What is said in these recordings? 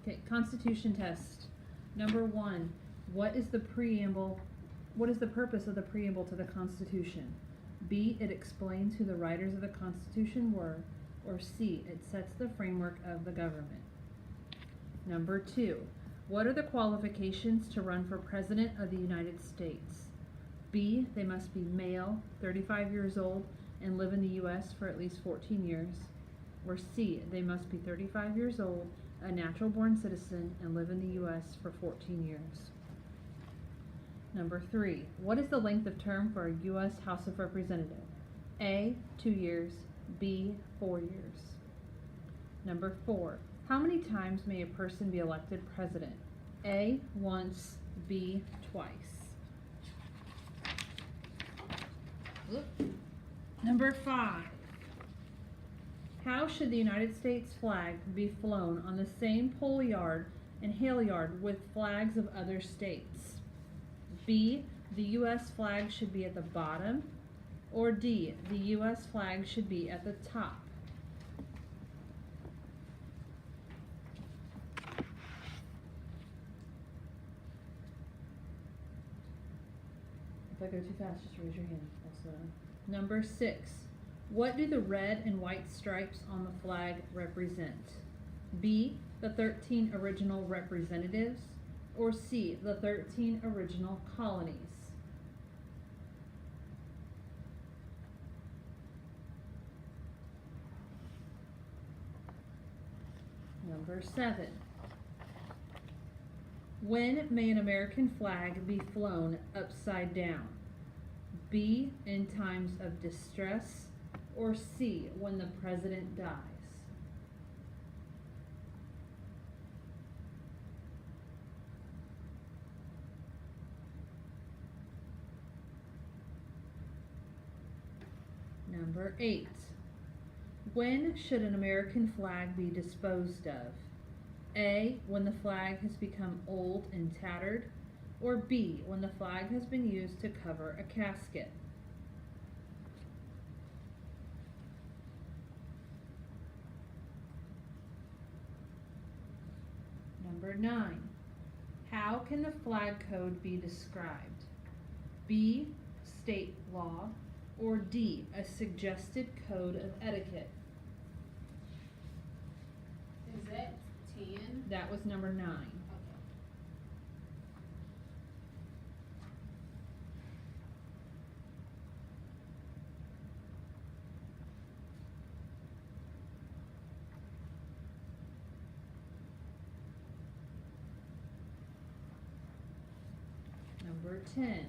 Okay, Constitution test. Number 1. What is the preamble? What is the purpose of the preamble to the Constitution? B. It explains who the writers of the Constitution were. Or C. It sets the framework of the government. Number 2. What are the qualifications to run for President of the United States? B. They must be male, 35 years old, and live in the U.S. for at least 14 years. Or C. They must be 35 years old, a natural-born citizen, and live in the U.S. for 14 years. Number 3. What is the length of term for a U.S. House of Representatives? A. 2 years. B. 4 years. Number 4. How many times may a person be elected president? A. Once. B. Twice. Number 5. How should the United States flag be flown on the same pole yard and halyard with flags of other states? B. The U.S. flag should be at the bottom. Or D. The U.S. flag should be at the top. If I go too fast, just raise your hand. Also. Number 6. What do the red and white stripes on the flag represent? B. The 13 original representatives. Or C. The 13 original colonies. Number 7. When may an American flag be flown upside down? B. In times of distress. Or C. When the president dies. Number 8. When should an American flag be disposed of? A. When the flag has become old and tattered. Or B. When the flag has been used to cover a casket. Number 9. How can the flag code be described? B. State law. Or D. A suggested code of etiquette. Is that 10? That was number 9. Okay. Number 10.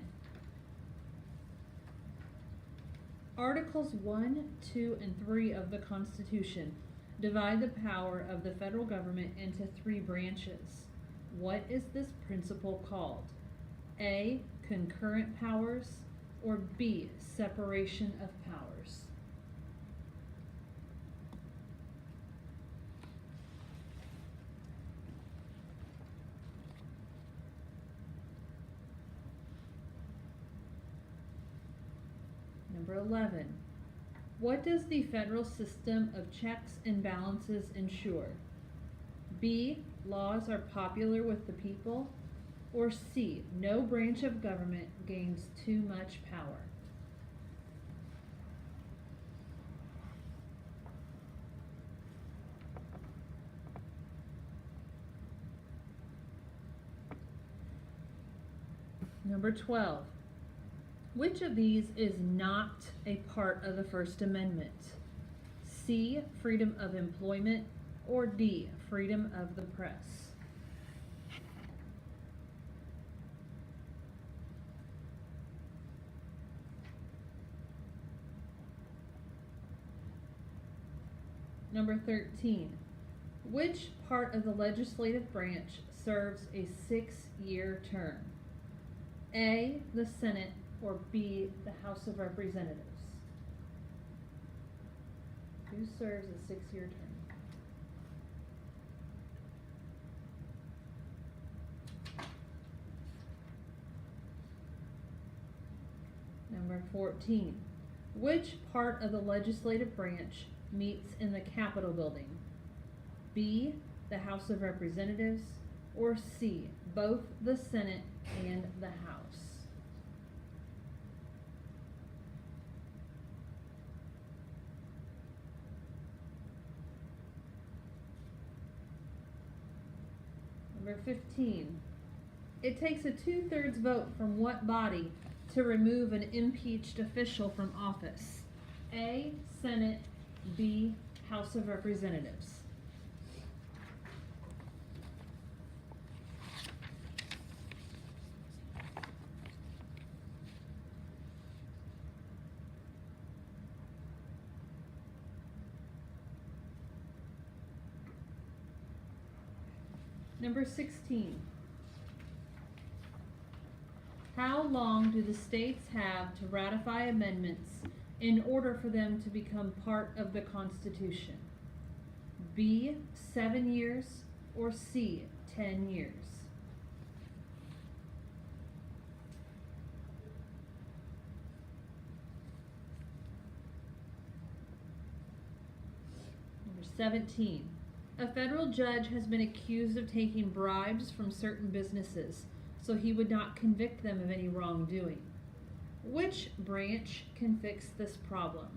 Articles 1, 2, and 3 of the Constitution divide the power of the federal government into 3 branches. What is this principle called? A. Concurrent powers. Or B. Separation of powers. Number 11. What does the federal system of checks and balances ensure? B. Laws are popular with the people. Or C. No branch of government gains too much power. Number 12. Which of these is not a part of the First Amendment? C. Freedom of employment. Or D. Freedom of the press. Number 13. Which part of the legislative branch serves a 6-year term? A. The Senate. Or B. The House of Representatives. Who serves a 6-year term? Number 14. Which part of the legislative branch meets in the Capitol building? B. the House of Representatives, or C, both the Senate and the House? Number 15. It takes a 2/3 vote from what body to remove an impeached official from office? A, Senate, B, House of Representatives. Number 16. How long do the states have to ratify amendments in order for them to become part of the Constitution? B, 7 years, or C, 10 years? Number 17. A federal judge has been accused of taking bribes from certain businesses, so he would not convict them of any wrongdoing. Which branch can fix this problem?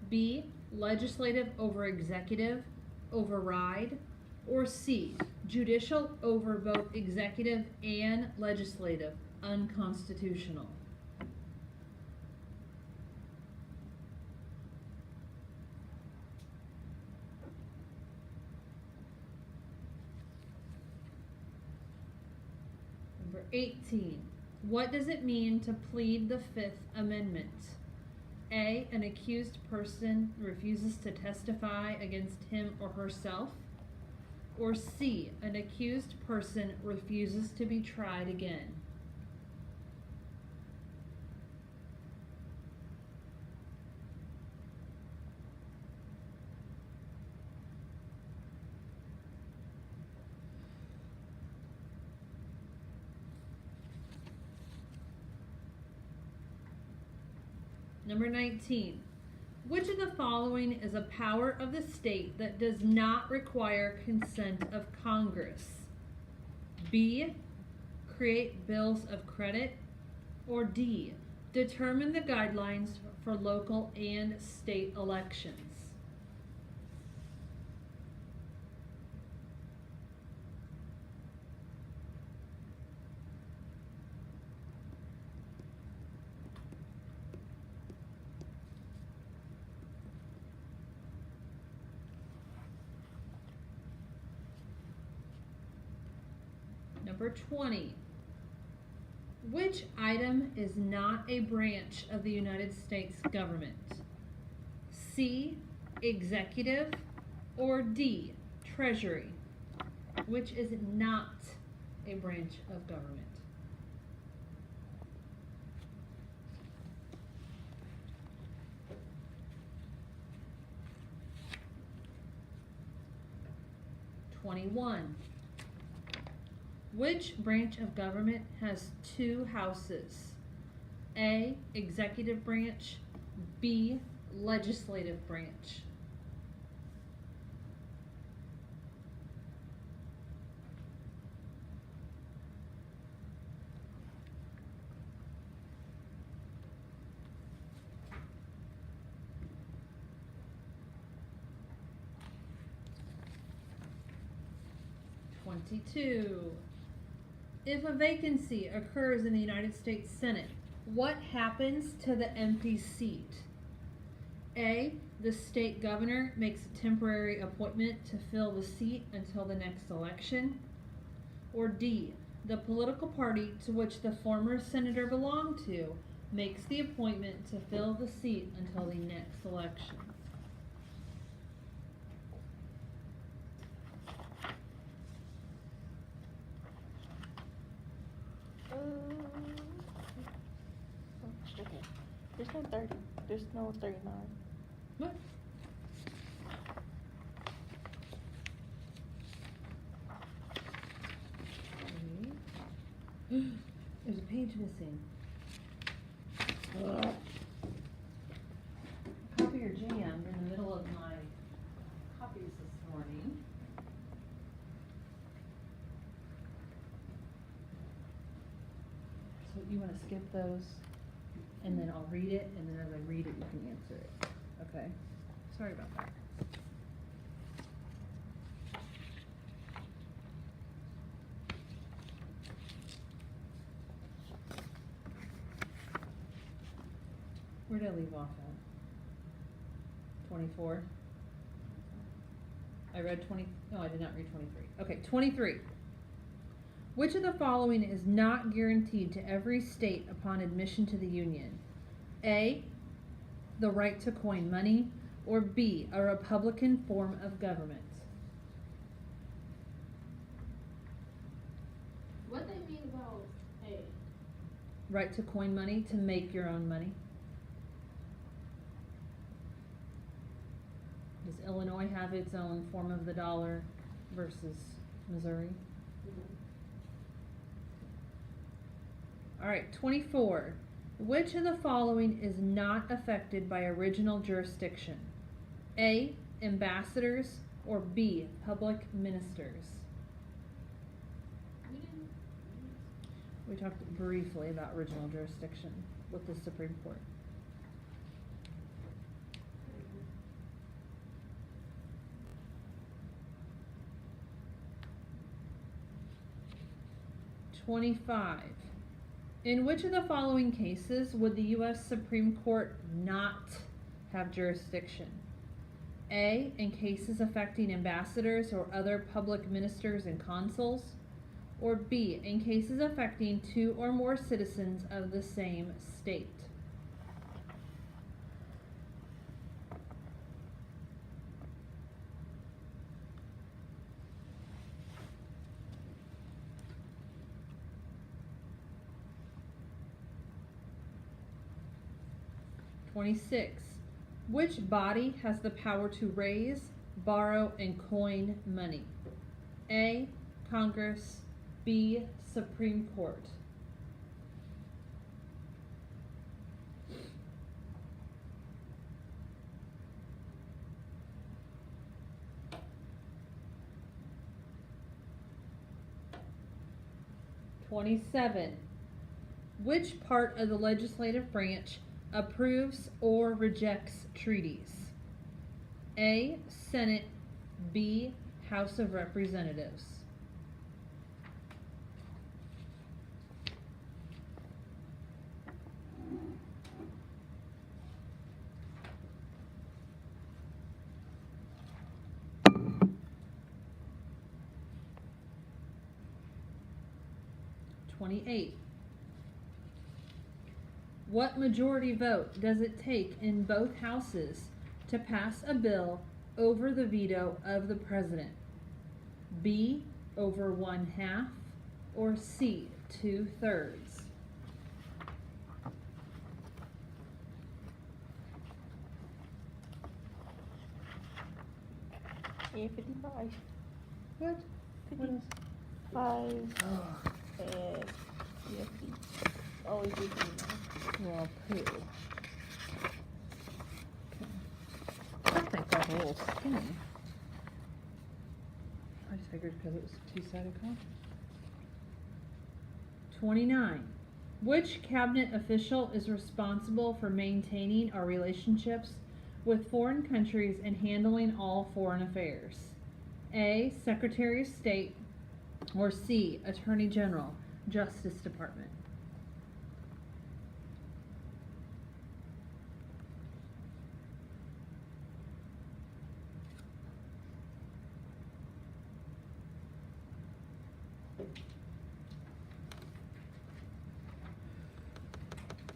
B, legislative over executive, override, or C, judicial over both executive and legislative, unconstitutional? Number 18. What does it mean to plead the Fifth Amendment? A, an accused person refuses to testify against him or herself. Or C, an accused person refuses to be tried again. Number 19. Which of the following is a power of the state that does not require consent of Congress? B, create bills of credit, or D, determine the guidelines for local and state elections? Number 20. Which item is not a branch of the United States government? C, executive, or D, treasury? Which is not a branch of government? Which branch of government has two houses? A, executive branch, B, legislative branch? If a vacancy occurs in the United States Senate, what happens to the empty seat? A, the state governor makes a temporary appointment to fill the seat until the next election. Or D, the political party to which the former senator belonged to makes the appointment to fill the seat until the next election. Okay. There's no 30. There's no 39. What? There's a page missing. Copier jammed in the middle of my copies this morning. So you wanna skip those, and then I'll read it, and then as I read it, you can answer it, okay? Sorry about that. Where did I leave off at? 24? I read 20, no, I did not read 23. Okay, 23. Which of the following is not guaranteed to every state upon admission to the Union? A, the right to coin money, or B, a republican form of government? What they mean about A? Right to coin money, to make your own money. Does Illinois have its own form of the dollar versus Missouri? All right, 24. Which of the following is not affected by original jurisdiction? A, ambassadors, or B, public ministers? We didn't. We talked briefly about original jurisdiction with the Supreme Court. $25. In which of the following cases would the U.S. Supreme Court not have jurisdiction? A, in cases affecting ambassadors or other public ministers and consuls, or B, in cases affecting two or more citizens of the same state? $26. Which body has the power to raise, borrow, and coin money? A, Congress, B, Supreme Court. $27. Which part of the legislative branch approves or rejects treaties? A, Senate, B, House of Representatives. $28. What majority vote does it take in both houses to pass a bill over the veto of the president? B, over 1/2, or C, 2/3? Yeah, 55. What? What else? 5 Oh, and EFD. Always do well, poo. Okay. I think that whole thing. I just figured because it was a two-sided coin. 29. Which cabinet official is responsible for maintaining our relationships with foreign countries and handling all foreign affairs? A, Secretary of State, or C, Attorney General, Justice Department?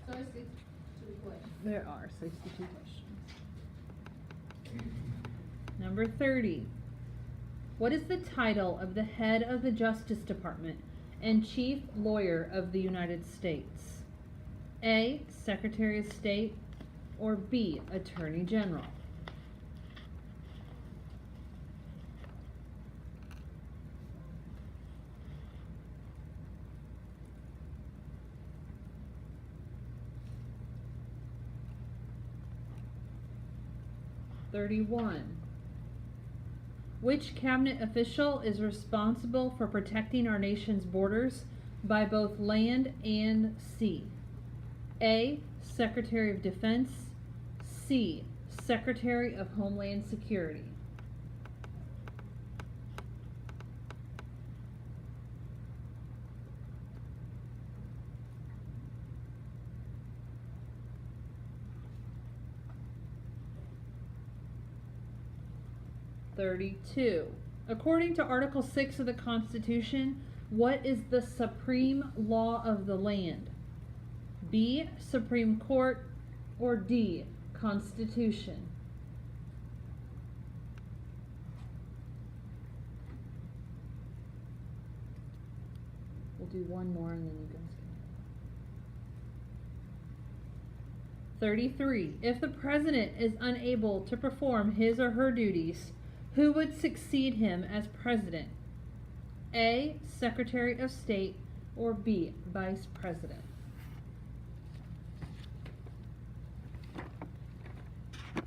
So it's 62 questions. There are 62 questions. Number 30. What is the title of the head of the Justice Department and chief lawyer of the United States? A, Secretary of State, or B, Attorney General? $31. Which cabinet official is responsible for protecting our nation's borders by both land and sea? A. Secretary of Defense. C. Secretary of Homeland Security. According to Article 6 of the Constitution, what is the supreme law of the land? B. Supreme Court, or D. Constitution? We'll do one more and then you guys can. 33. If the president is unable to perform his or her duties, who would succeed him as president? A. Secretary of State, or B. Vice President?